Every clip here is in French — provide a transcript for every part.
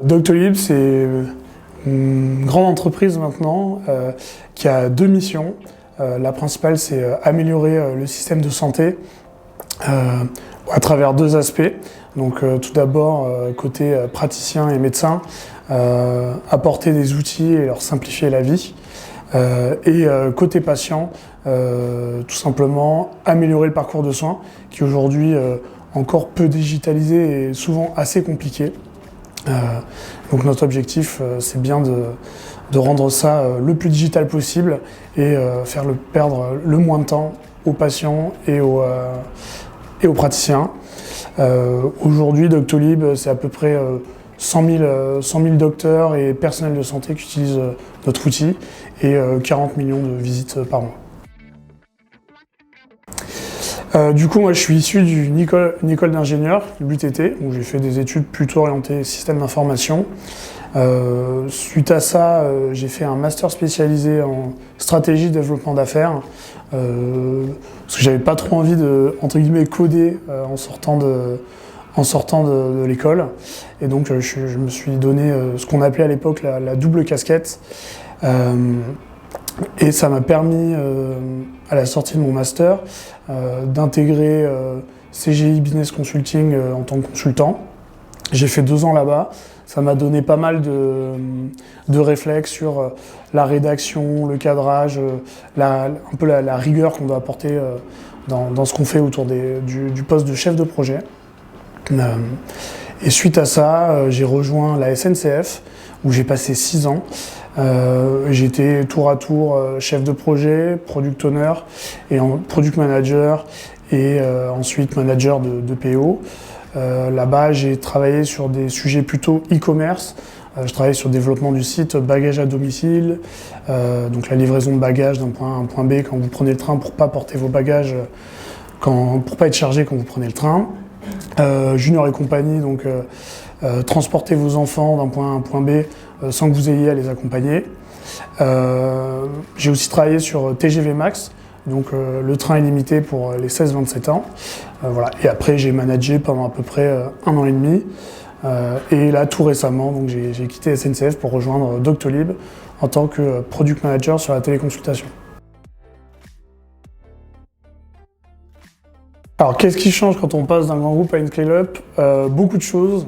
Doctolib, c'est une grande entreprise maintenant qui a deux missions. La principale, c'est améliorer le système de santé à travers deux aspects. Donc tout d'abord, côté praticiens et médecins, apporter des outils et leur simplifier la vie. Et côté patient, tout simplement améliorer le parcours de soins qui aujourd'hui encore peu digitalisé et souvent assez compliqué. Donc notre objectif, c'est bien de rendre ça le plus digital possible et faire perdre le moins de temps aux patients et aux praticiens. Aujourd'hui, Doctolib, c'est à peu près 100 000 docteurs et personnels de santé qui utilisent notre outil et 40 millions de visites par mois. Du coup, moi, je suis issu d'une école d'ingénieur, l'UTT, où j'ai fait des études plutôt orientées système d'information. Suite à ça, j'ai fait un master spécialisé en stratégie de développement d'affaires, parce que j'avais pas trop envie de, entre guillemets, coder en sortant de l'école. Et donc, je me suis donné ce qu'on appelait à l'époque la double casquette. Et ça m'a permis, à la sortie de mon master, d'intégrer CGI Business Consulting en tant que consultant. J'ai fait 2 ans là-bas. Ça m'a donné pas mal de réflexes sur la rédaction, le cadrage, un peu la rigueur qu'on doit apporter dans ce qu'on fait autour du poste de chef de projet. Et suite à ça, j'ai rejoint la SNCF, où j'ai passé 6 ans. J'étais tour à tour chef de projet, product owner, et product manager, et ensuite manager de PO. Là-bas, j'ai travaillé sur des sujets plutôt e-commerce. Je travaillais sur le développement du site bagages à domicile, donc la livraison de bagages d'un point A à un point B quand vous prenez le train pour pas porter vos bagages, pour pas être chargé quand vous prenez le train. Junior et compagnie, donc transporter vos enfants d'un point A à un point B sans que vous ayez à les accompagner. J'ai aussi travaillé sur TGV Max, donc le train illimité pour les 16-27 ans. Voilà. Et après, j'ai managé pendant à peu près 1 an et demi. Et là, tout récemment, donc j'ai quitté SNCF pour rejoindre Doctolib en tant que product manager sur la téléconsultation. Alors, qu'est-ce qui change quand on passe d'un grand groupe à une scale-up? Beaucoup de choses.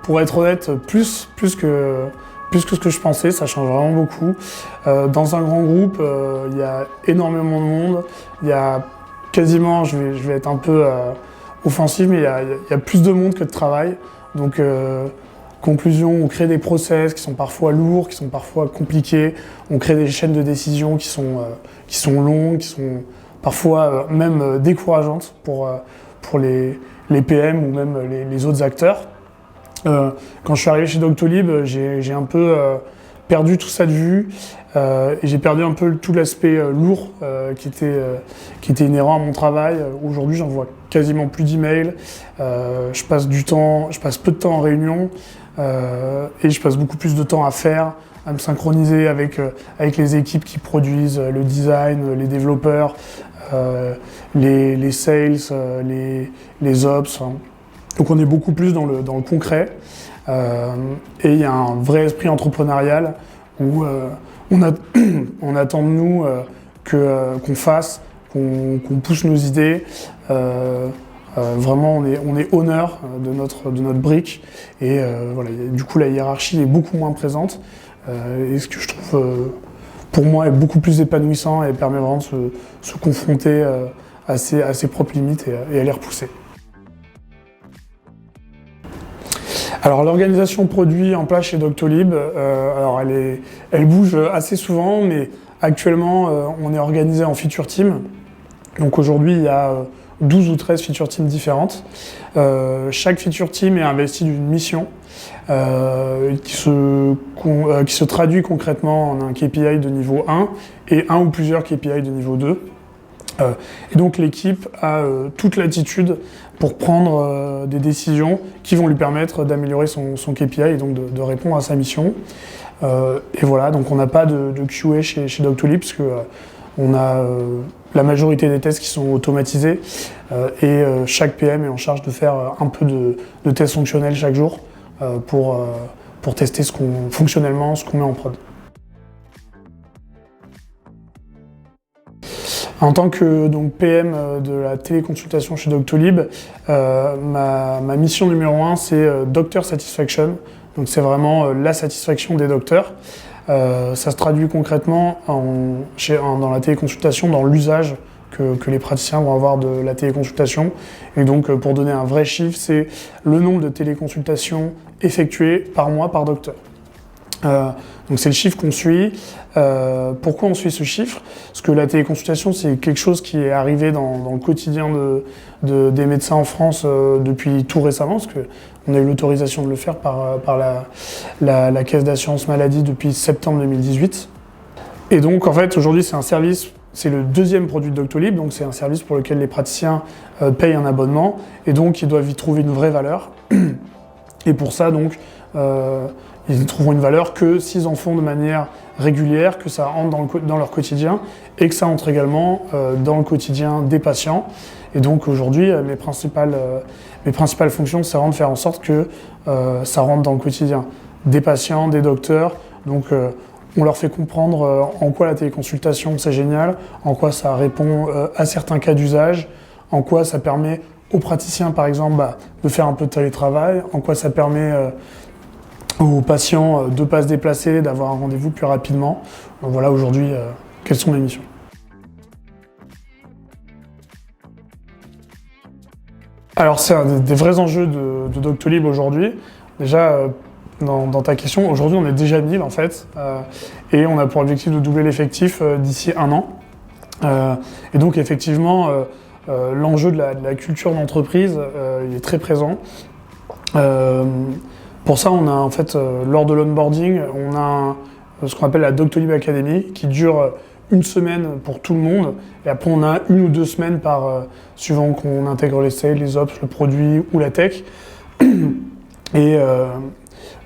Pour être honnête, plus que ce que je pensais, ça change vraiment beaucoup. Dans un grand groupe, il y a énormément de monde. Il y a quasiment, je vais être un peu offensif, mais il y a plus de monde que de travail. Donc, conclusion, on crée des process qui sont parfois lourds, qui sont parfois compliqués. On crée des chaînes de décision qui sont longues, qui sont parfois même décourageantes pour les PM ou même les autres acteurs. Quand je suis arrivé chez Doctolib, j'ai un peu perdu tout ça de vue et j'ai perdu un peu tout l'aspect lourd qui était inhérent à mon travail. Aujourd'hui, j'envoie quasiment plus d'emails, je passe peu de temps en réunion et je passe beaucoup plus de temps à me synchroniser avec les équipes qui produisent le design, les développeurs, les sales, les ops. Donc on est beaucoup plus dans le concret et il y a un vrai esprit entrepreneurial où on attend de nous qu'on fasse, qu'on pousse nos idées. Vraiment, on est honneur de notre brique et voilà. Du coup, la hiérarchie est beaucoup moins présente et ce que je trouve pour moi est beaucoup plus épanouissant et permet vraiment de se confronter à ses propres limites et à les repousser. Alors l'organisation produit en place chez Doctolib, alors elle bouge assez souvent, mais actuellement on est organisé en feature team. Donc aujourd'hui il y a 12 ou 13 feature teams différentes. Chaque feature team est investi d'une mission qui se traduit concrètement en un KPI de niveau 1 et un ou plusieurs KPI de niveau 2. Et donc l'équipe a toute latitude pour prendre des décisions qui vont lui permettre d'améliorer son KPI et donc de répondre à sa mission. Et voilà, donc on n'a pas de QA chez Doctolib parce que on a la majorité des tests qui sont automatisés et chaque PM est en charge de faire un peu de tests fonctionnels chaque jour. pour tester fonctionnellement ce qu'on met en prod. En tant que PM de la téléconsultation chez Doctolib, ma mission numéro 1, c'est Doctor Satisfaction. Donc c'est vraiment la satisfaction des docteurs. Ça se traduit concrètement dans la téléconsultation, dans l'usage que les praticiens vont avoir de la téléconsultation. Et donc pour donner un vrai chiffre, c'est le nombre de téléconsultations effectuées par mois par docteur. Donc c'est le chiffre qu'on suit. Pourquoi on suit ce chiffre? Parce que la téléconsultation, c'est quelque chose qui est arrivé dans le quotidien des médecins en France depuis tout récemment, parce qu'on a eu l'autorisation de le faire par la Caisse d'assurance maladie depuis septembre 2018. Et donc en fait aujourd'hui c'est un service, c'est le deuxième produit de Doctolib, donc c'est un service pour lequel les praticiens payent un abonnement et donc ils doivent y trouver une vraie valeur. Et pour ça donc ils ne trouveront une valeur que s'ils en font de manière régulière, que ça entre dans leur quotidien et que ça entre également dans le quotidien des patients. Et donc aujourd'hui, mes principales fonctions, c'est vraiment de faire en sorte que ça rentre dans le quotidien des patients, des docteurs. Donc on leur fait comprendre en quoi la téléconsultation c'est génial, en quoi ça répond à certains cas d'usage, en quoi ça permet aux praticiens par exemple de faire un peu de télétravail, en quoi ça permet aux patients de ne pas se déplacer, d'avoir un rendez-vous plus rapidement. Donc voilà aujourd'hui quelles sont mes missions. Alors c'est un des vrais enjeux de Doctolib aujourd'hui. Déjà dans ta question, aujourd'hui on est déjà 1000 en fait et on a pour objectif de doubler l'effectif d'ici 1 an. Et donc effectivement l'enjeu de la culture d'entreprise il est très présent. Pour ça, on a en fait, lors de l'onboarding, on a ce qu'on appelle la Doctolib Academy qui dure 1 semaine pour tout le monde. Et après, on a 1 ou 2 semaines suivant qu'on intègre les sales, les ops, le produit ou la tech. Et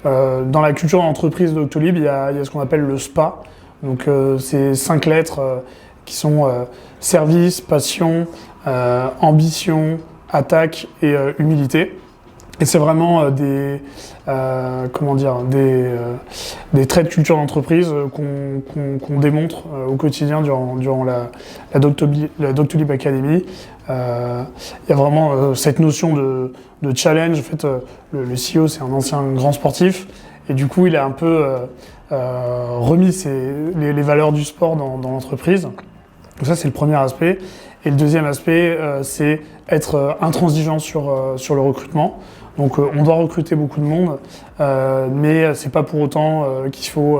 dans la culture d'entreprise Doctolib, il y a ce qu'on appelle le SPA. Donc, c'est 5 lettres qui sont service, passion, ambition, attaque et humilité. Et c'est vraiment des traits de culture d'entreprise qu'on démontre au quotidien durant la Doctolib Academy. Il y a vraiment cette notion de challenge. En fait, le CEO, c'est un ancien grand sportif. Et du coup, il a un peu remis les valeurs du sport dans l'entreprise. Donc ça, c'est le premier aspect. Et le deuxième aspect, c'est être intransigeant sur le recrutement. Donc on doit recruter beaucoup de monde, mais c'est pas pour autant qu'il faut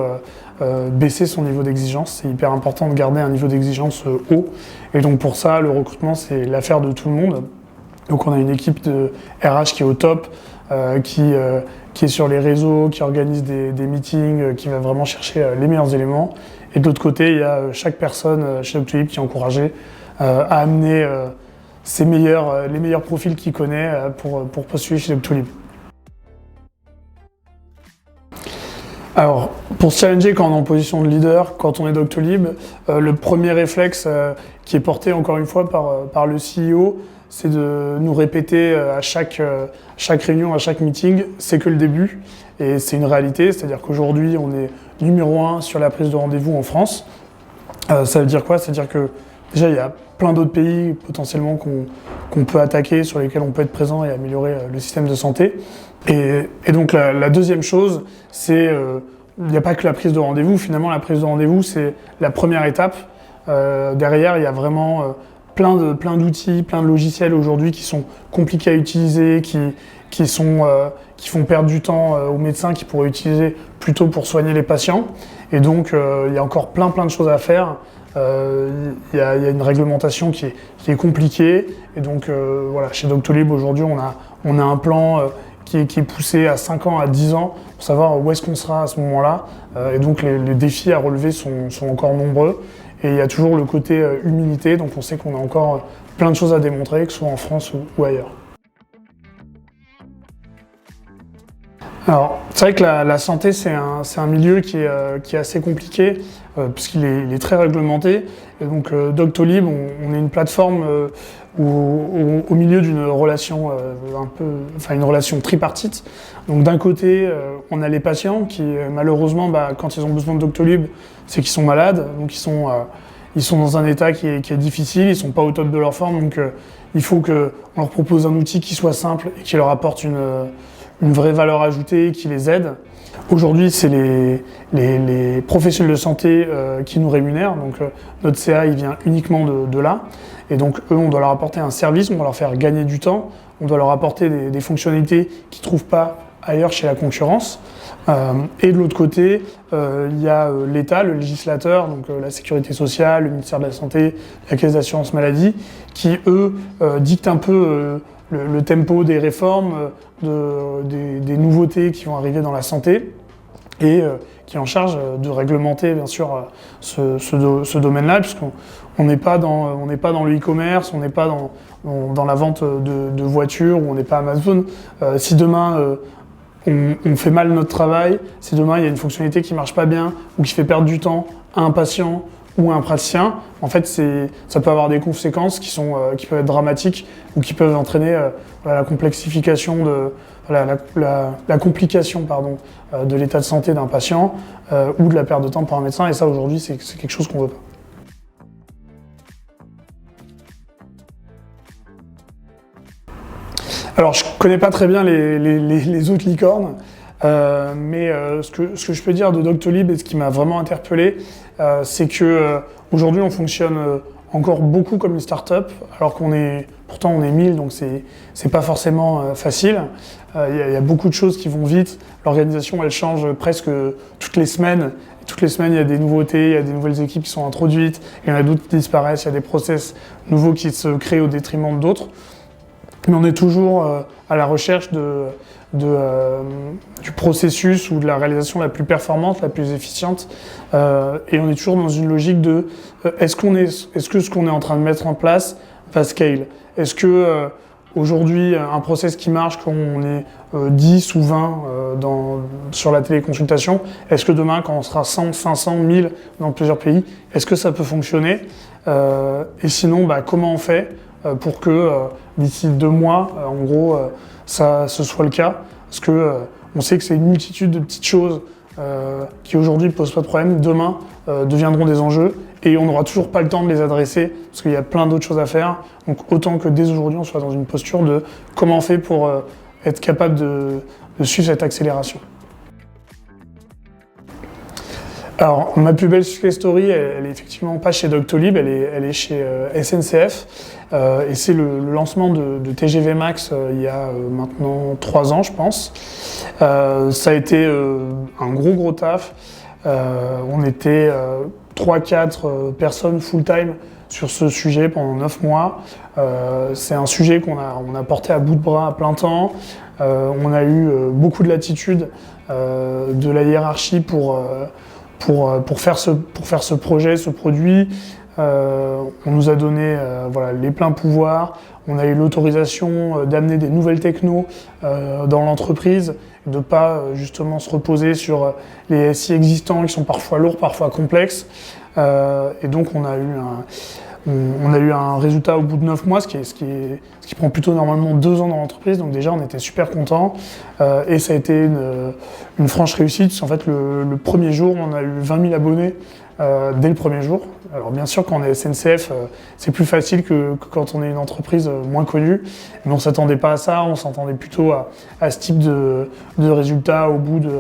baisser son niveau d'exigence. C'est hyper important de garder un niveau d'exigence haut. Et donc pour ça, le recrutement, c'est l'affaire de tout le monde. Donc on a une équipe de RH qui est au top, qui est sur les réseaux, qui organise des meetings, qui va vraiment chercher les meilleurs éléments. Et de l'autre côté, il y a chaque personne chez Doctolib qui est encouragée à amener les meilleurs profils qu'il connaît pour postuler chez Doctolib. Alors, pour se challenger quand on est en position de leader, quand on est Doctolib, le premier réflexe qui est porté encore une fois par le CEO, c'est de nous répéter à chaque réunion, à chaque meeting, c'est que le début. Et c'est une réalité, c'est-à-dire qu'aujourd'hui, on est numéro 1 sur la prise de rendez-vous en France. Ça veut dire quoi? C'est-à-dire que déjà, il y a plein d'autres pays potentiellement qu'on peut attaquer, sur lesquels on peut être présent et améliorer le système de santé. Et donc la deuxième chose, c'est il n'y a pas que la prise de rendez-vous. Finalement, la prise de rendez-vous, c'est la première étape. Derrière, il y a vraiment plein d'outils, plein de logiciels aujourd'hui qui sont compliqués à utiliser, qui font perdre du temps aux médecins qui pourraient utiliser plutôt pour soigner les patients. Et donc, il y a encore plein de choses à faire. Il y a une réglementation qui est compliquée. Et donc, voilà, chez Doctolib, aujourd'hui, on a un plan qui est poussé à 5 ans, à 10 ans, pour savoir où est-ce qu'on sera à ce moment-là. Et donc, les défis à relever sont encore nombreux. Et il y a toujours le côté humilité, donc on sait qu'on a encore plein de choses à démontrer, que ce soit en France ou ailleurs. Alors, c'est vrai que la santé, c'est un milieu qui est assez compliqué, puisqu'il est très réglementé. Et donc, Doctolib, on est une plateforme au milieu d'une relation une relation tripartite. Donc d'un côté, on a les patients qui malheureusement, quand ils ont besoin de Doctolib, c'est qu'ils sont malades, donc ils sont dans un état qui est difficile, ils sont pas au top de leur forme, donc il faut qu'on leur propose un outil qui soit simple et qui leur apporte une vraie valeur ajoutée, qui les aide. Aujourd'hui, c'est les professionnels de santé qui nous rémunèrent, donc notre CA il vient uniquement de là, et donc eux on doit leur apporter un service, on doit leur faire gagner du temps, on doit leur apporter des fonctionnalités qu'ils ne trouvent pas ailleurs chez la concurrence. Et de l'autre côté, il y a l'État, le législateur, donc la sécurité sociale, le ministère de la Santé, la Caisse d'assurance maladie, qui eux dictent un peu le tempo des réformes, des nouveautés qui vont arriver dans la santé, et qui est en charge de réglementer bien sûr ce domaine-là, puisqu'on n'est pas dans le e-commerce, on n'est pas dans la vente de voitures, ou on n'est pas Amazon. Si demain on fait mal notre travail, si demain il y a une fonctionnalité qui marche pas bien ou qui fait perdre du temps à un patient ou à un praticien, en fait ça peut avoir des conséquences qui peuvent être dramatiques ou qui peuvent entraîner la complexification la complication de l'état de santé d'un patient ou de la perte de temps pour un médecin, et ça aujourd'hui c'est quelque chose qu'on veut pas. Alors, je connais pas très bien les autres licornes, mais ce que je peux dire de Doctolib et ce qui m'a vraiment interpellé, c'est que aujourd'hui on fonctionne encore beaucoup comme une start-up, alors pourtant on est 1000, donc c'est pas forcément facile. Il y a beaucoup de choses qui vont vite. L'organisation elle change presque toutes les semaines. Toutes les semaines, il y a des nouveautés, il y a des nouvelles équipes qui sont introduites, il y en a d'autres qui disparaissent, il y a des process nouveaux qui se créent au détriment d'autres. Mais on est toujours à la recherche du processus ou de la réalisation la plus performante, la plus efficiente. Et on est toujours dans une logique de est-ce que ce qu'on est en train de mettre en place va scale? Est-ce que aujourd'hui, un process qui marche quand on est 10 ou 20 sur la téléconsultation, est-ce que demain, quand on sera 100, 500, 1000 dans plusieurs pays, est-ce que ça peut fonctionner? Et sinon, comment on fait pour que d'ici 2 mois, en gros, ce soit le cas, parce que on sait que c'est une multitude de petites choses qui aujourd'hui ne posent pas de problème, demain deviendront des enjeux, et on n'aura toujours pas le temps de les adresser, parce qu'il y a plein d'autres choses à faire. Donc autant que dès aujourd'hui, on soit dans une posture de comment on fait pour être capable de suivre cette accélération. Alors, ma plus belle success story, elle est effectivement pas chez Doctolib, elle est chez SNCF. Et c'est le lancement de TGV Max il y a maintenant 3 ans, je pense. Ça a été un gros taf. On était 3-4 personnes full-time sur ce sujet pendant 9 mois. C'est un sujet qu'on a porté à bout de bras à plein temps. On a eu beaucoup de latitude de la hiérarchie pour faire ce projet, ce produit. On nous a donné les pleins pouvoirs, on a eu l'autorisation d'amener des nouvelles technos dans l'entreprise, de ne pas justement se reposer sur les SI existants qui sont parfois lourds, parfois complexes. Et donc on a eu un résultat au bout de 9 mois, ce qui prend plutôt normalement 2 ans dans l'entreprise, donc déjà on était super contents. Et ça a été une franche réussite, parce qu'en fait le premier jour on a eu 20 000 abonnés dès le premier jour. Alors bien sûr quand on est SNCF c'est plus facile que quand on est une entreprise moins connue, mais on ne s'attendait pas à ça, on s'attendait plutôt à ce type de résultats au bout de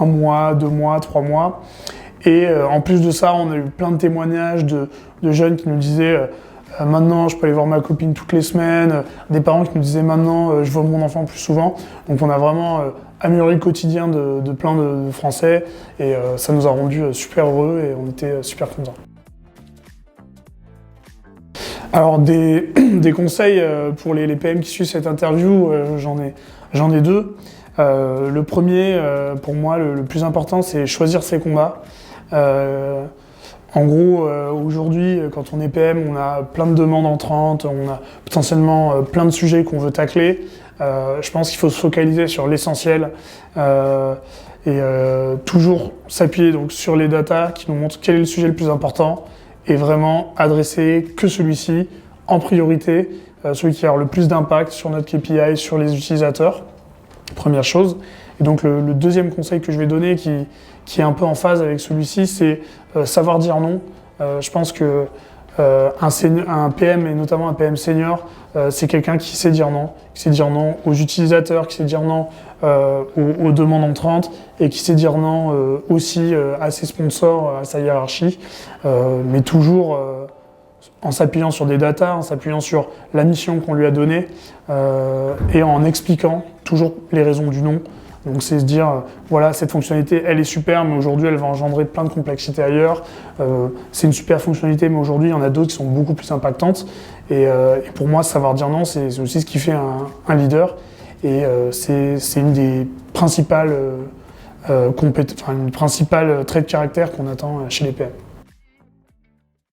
1 mois, 2 mois, 3 mois. Et en plus de ça, on a eu plein de témoignages de jeunes qui nous disaient maintenant je peux aller voir ma copine toutes les semaines, des parents qui nous disaient maintenant je vois mon enfant plus souvent. Donc on a vraiment amélioré le quotidien de plein de Français, et ça nous a rendus super heureux et on était super contents. Alors des conseils pour les PM qui suivent cette interview, j'en ai 2. Le premier, pour moi, le plus important, c'est choisir ses combats. En gros, aujourd'hui, quand on est PM, on a plein de demandes entrantes, on a potentiellement plein de sujets qu'on veut tacler. Je pense qu'il faut se focaliser sur l'essentiel et toujours s'appuyer donc sur les datas qui nous montrent quel est le sujet le plus important et vraiment adresser que celui-ci en priorité, celui qui a le plus d'impact sur notre KPI, sur les utilisateurs, première chose. Et donc le deuxième conseil que je vais donner, qui est un peu en phase avec celui-ci, c'est savoir dire non. Je pense que un PM, et notamment un PM senior, c'est quelqu'un qui sait dire non aux utilisateurs, qui sait dire non aux demandes entrantes, et qui sait dire non aussi à ses sponsors, à sa hiérarchie, mais toujours en s'appuyant sur des datas, en s'appuyant sur la mission qu'on lui a donnée, et en expliquant toujours les raisons du non. Donc c'est se dire, voilà, cette fonctionnalité, elle est super, mais aujourd'hui, elle va engendrer plein de complexité ailleurs. C'est une super fonctionnalité, mais aujourd'hui, il y en a d'autres qui sont beaucoup plus impactantes. Et pour moi, savoir dire non, c'est aussi ce qui fait un leader. Et c'est une des principales, une principale traits de caractère qu'on attend chez les PM.